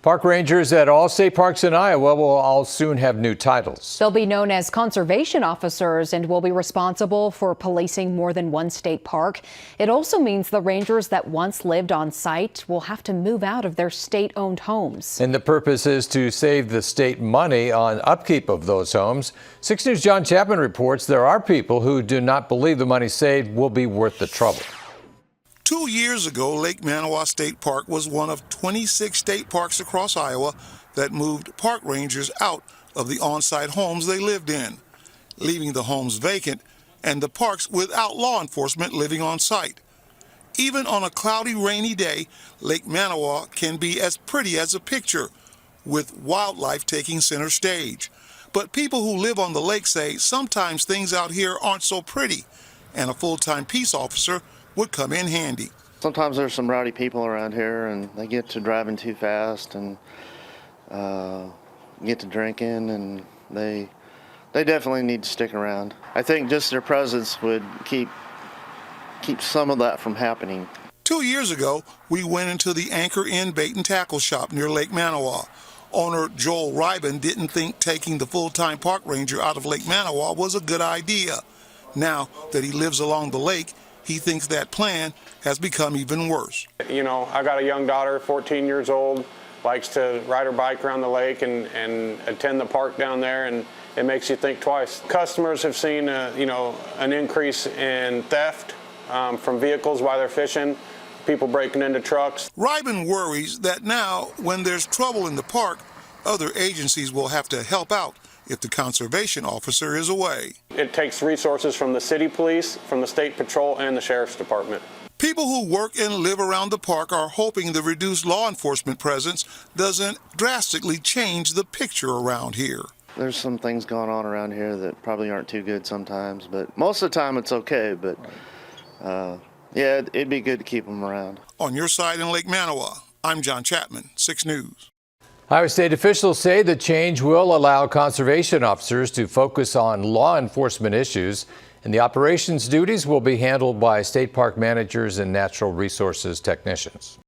Park rangers at all state parks in Iowa will all soon have new titles. They'll be known as conservation officers and will be responsible for policing more than one state park. It also means the rangers that once lived on site will have to move out of their state-owned homes. And the purpose is to save the state money on upkeep of those homes. 6 News' John Chapman reports there are people who do not believe the money saved will be worth the trouble. 2 years ago, Lake Manawa State Park was one of 26 state parks across Iowa that moved park rangers out of the on-site homes they lived in, leaving the homes vacant and the parks without law enforcement living on site. Even on a cloudy, rainy day, Lake Manawa can be as pretty as a picture, with wildlife taking center stage. But people who live on the lake say sometimes things out here aren't so pretty, and a full-time peace officer would come in handy. Sometimes there's some rowdy people around here and they get to driving too fast and get to drinking, and they definitely need to stick around. I think just their presence would keep some of that from happening. 2 years ago, we went into the Anchor Inn bait and tackle shop near Lake Manawa. Owner Joel Ryben didn't think taking the full-time park ranger out of Lake Manawa was a good idea. Now that he lives along the lake, he thinks that plan has become even worse. You know, I got a young daughter, 14 years old, likes to ride her bike around the lake and attend the park down there, and it makes you think twice. Customers have seen, an increase in theft from vehicles while they're fishing, people breaking into trucks. Ryben worries that now, when there's trouble in the park, other agencies will have to help out if the conservation officer is away. It takes resources from the city police, from the state patrol, and the sheriff's department. People who work and live around the park are hoping the reduced law enforcement presence doesn't drastically change the picture around here. There's some things going on around here that probably aren't too good sometimes, but most of the time it's okay. But yeah, it'd be good to keep them around. On your side in Lake Manawa, I'm John Chapman, 6 News. Iowa state officials say the change will allow conservation officers to focus on law enforcement issues, and the operations duties will be handled by state park managers and natural resources technicians.